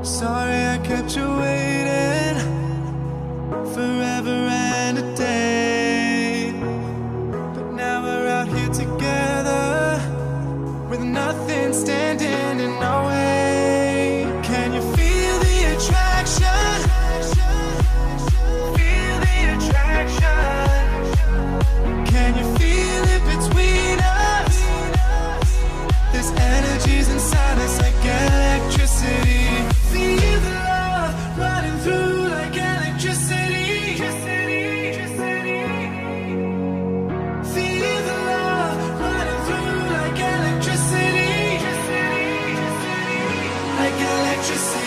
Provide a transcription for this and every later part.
Sorry I kept you waiting forever and a day, but now we're out here together with nothing standing in our way. Can you feel the attraction? Feel the attraction. Can you feel it between us? This energy's inside us like electricity. Feel the love running through like electricity. Feel the love running through like electricity. Like electricity.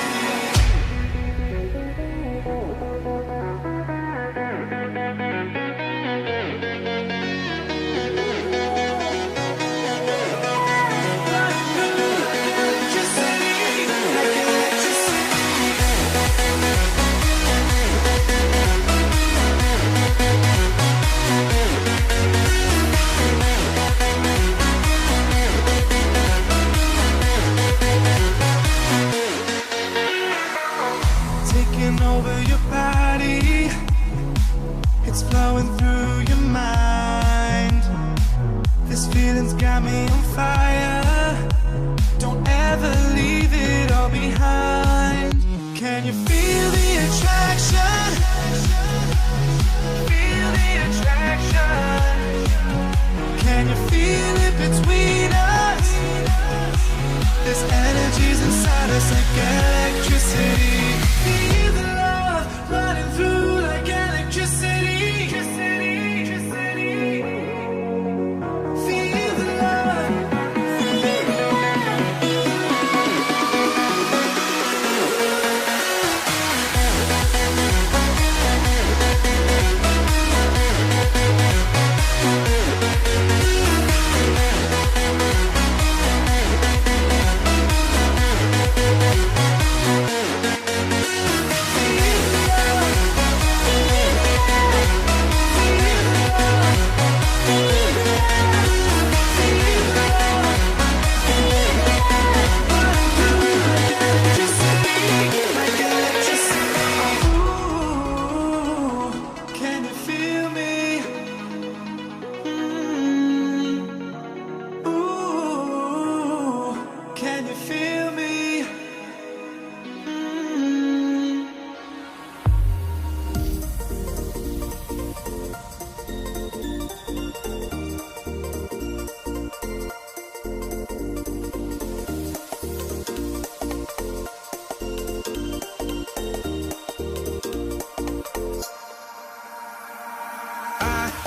Taking over your body, it's flowing through your mind. This feeling's got me on fire. Don't ever leave it all behind. Can you feel the attraction? Feel the attraction. Can you feel it between us? This energy's inside us like electricity. Feel the love running through like electricity. Feel the love.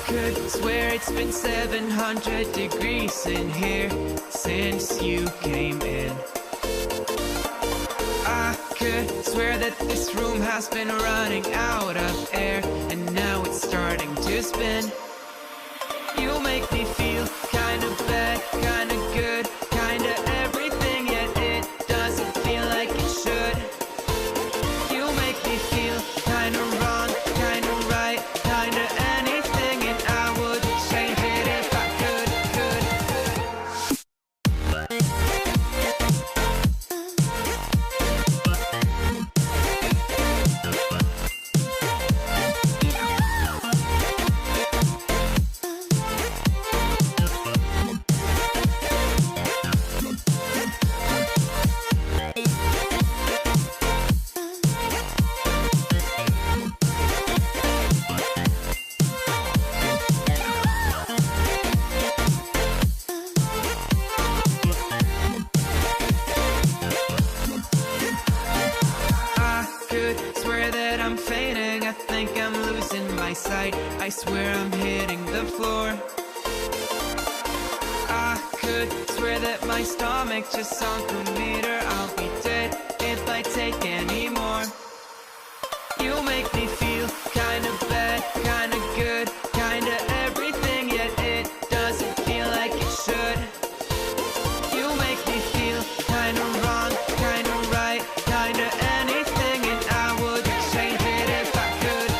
Could swear it's been 700 degrees in here since you came in. I could swear that this room has been running out of air, and now it's starting to spin. You make me feel kinda bad, kinda good, kinda everything, yet it doesn't feel like it should. You make me feel kinda wrong, kinda right, kinda anything, and I would change it if I could. I'm fainting, I think I'm losing my sight. I swear I'm hitting the floor. I could swear that my stomach just sunk a meter. I'll be dead if I take any more. You make me feel kinda bad, kinda good, kinda everything, yet it doesn't feel like it should. You make me feel kinda wrong, kinda right, kinda anything, and I would change it if I could.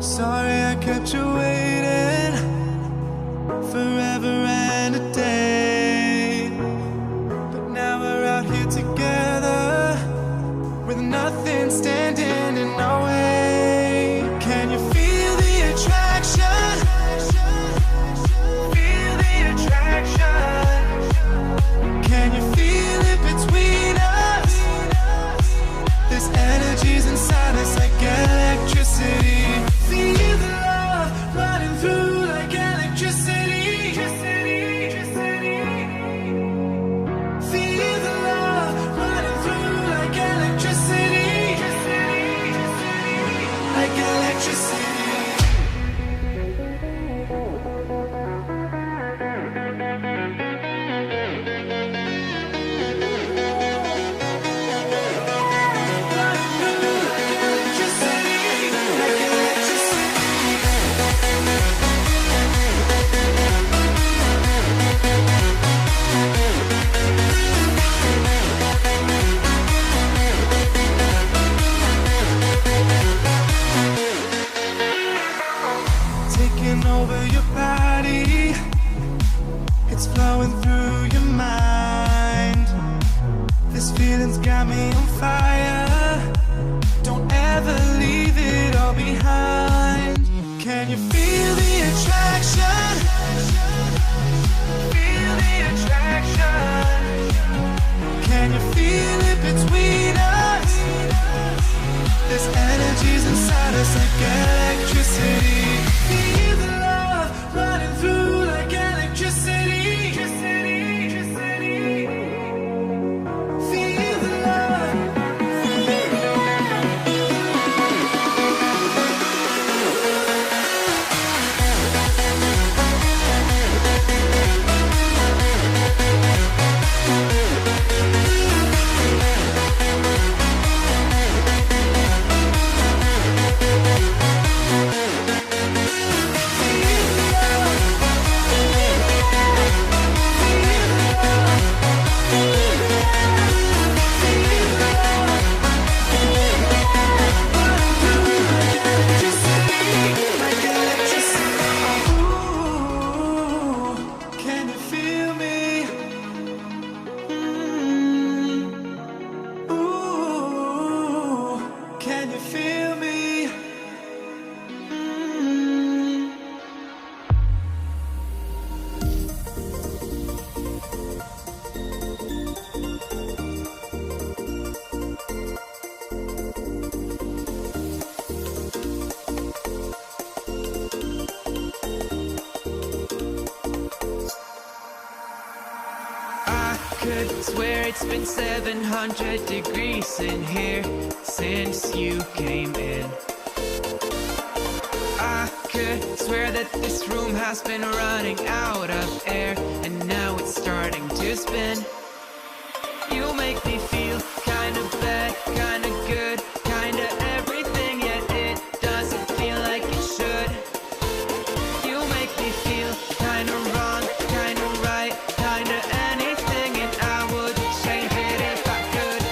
Sorry I kept you waiting forever and a day. But now we're out here together with nothing standing in our way. Can you feel the attraction? Feel the attraction. Can you feel it between us? This energy's inside us like electricity. Feel the love running through like electricity. Feel the love running through like electricity. Like electricity. Taking over your body, it's flowing through your mind. This feeling's got me on fire. Don't ever leave it all behind. Can you feel the attraction? Feel the attraction. Can you feel it between us? This energy's inside us like electricity. Feel the love running through like electricity. Feel the love. Can you feel me? I could swear it's been 700 degrees in here since you came in. I could swear that this room has been running out of air, and now it's starting to spin. You make me feel kinda bad, kinda good, kinda everything, yet it doesn't feel like it should. You make me feel kinda wrong, kinda right, kinda anything, and I would change it if I could.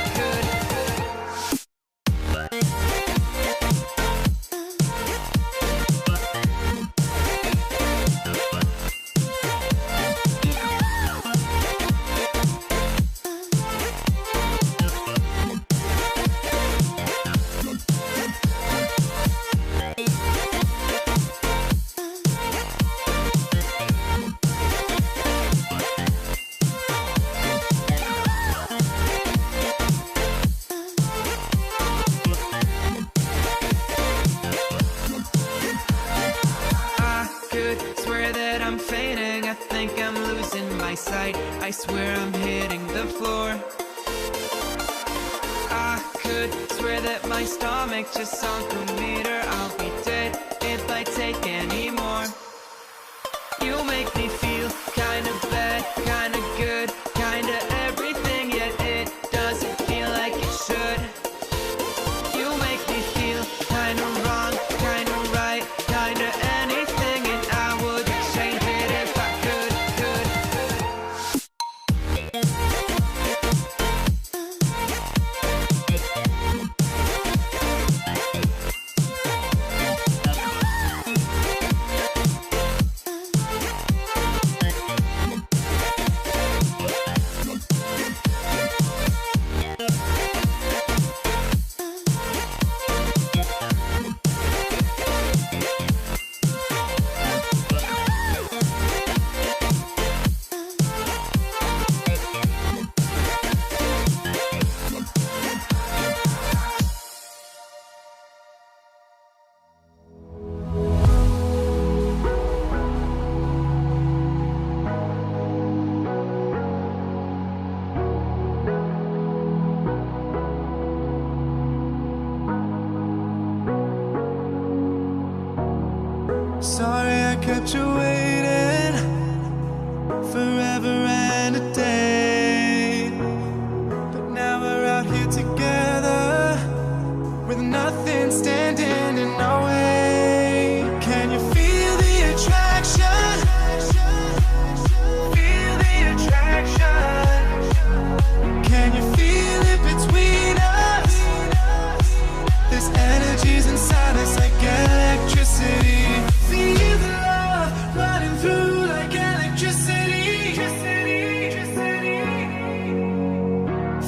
I'm fainting, I think I'm losing my sight. I swear I'm hitting the floor. I could swear that my stomach just sunk a meter. I'll be dead if I take any more. You make me feel kinda bad, kinda good, kinda everything, yet it doesn't feel like it should. You make me feel kinda wrong, kinda right, kinda anything, and I would change it if I could. Sorry I kept you waiting forever and a day. But now we're out here together with nothing standing in our way. Can you feel the attraction? Feel the attraction. Can you feel it between us? This energy's inside us like electricity. Feel the love running through like electricity.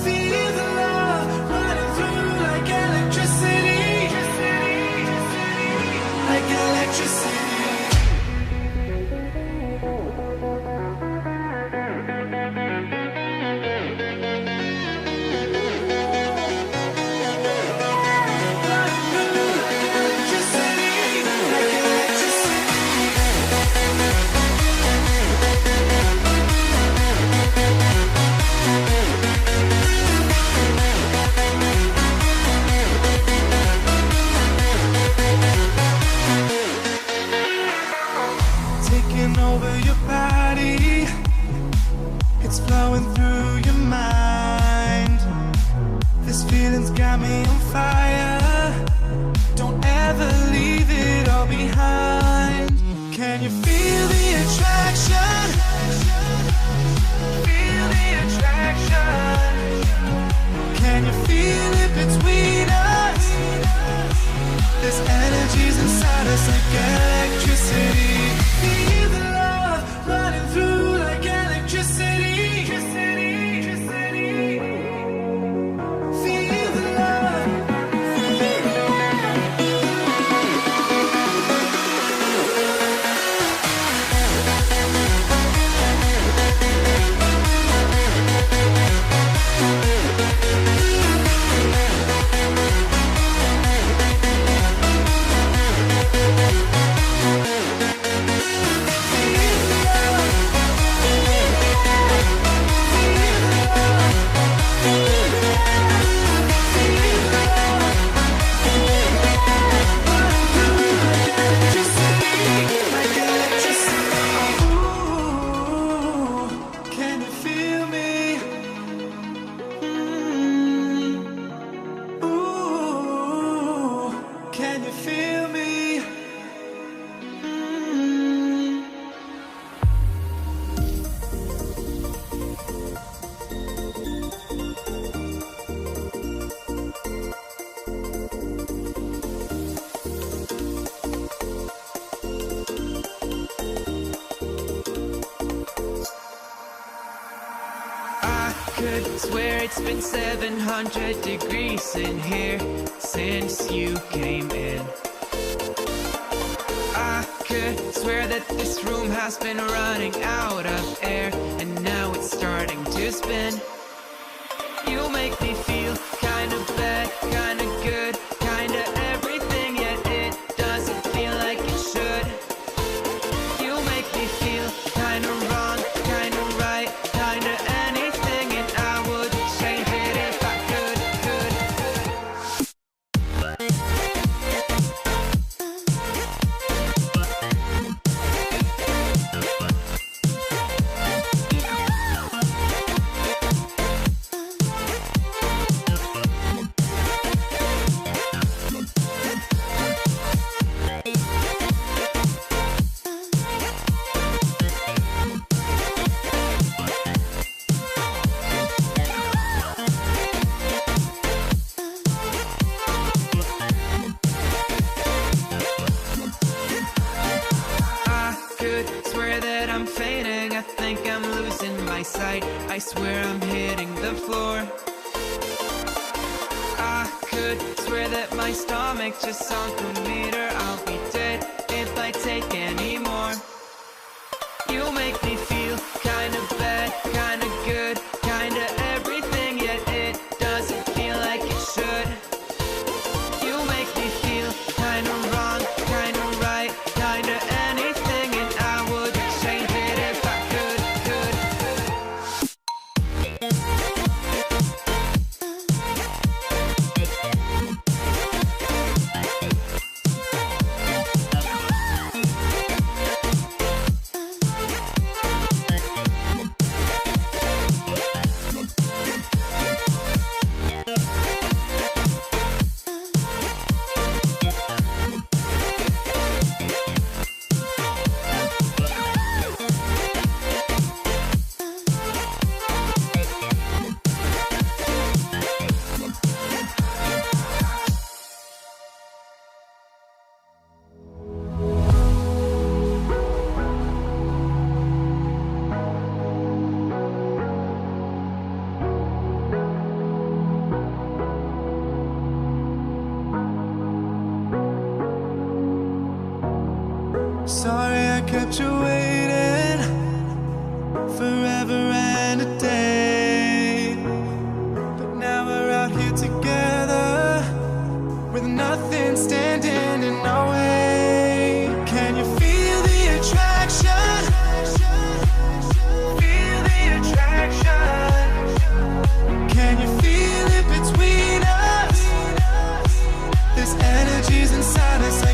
Feel the love running through like electricity. Like electricity. Taking over your body, it's flowing through your mind. This feeling's got me on fire. Don't ever leave it all behind. Can you feel the attraction? Feel the attraction. Can you feel it between us? This energy's inside us like electricity. Feel the love running through like electricity. Feel the love. Can you feel me? I could swear it's been 700 degrees in here since you came in. I could swear that this room has been running out of air, and now it's starting to spin. You make me feel kinda bad, kinda good, kinda everything, yet it doesn't feel like it should. You make me feel kinda wrong, kinda right, kinda anything, and I would change it if I could. I'm fainting, I think I'm losing my sight. I swear I'm hitting the floor. I could swear that my stomach just sunk a meter. I'll be dead if I take any more. You make me feel kinda bad, kinda good, kinda everything, yet it doesn't feel like it should. You make me feel kinda wrong, kinda right, kinda anything, and I would change it if I could. Sorry I kept you waiting forever and a day. But now we're out here together with nothing standing in our way. Can you feel the attraction? Feel the attraction. Can you feel it between us? This energy's inside us.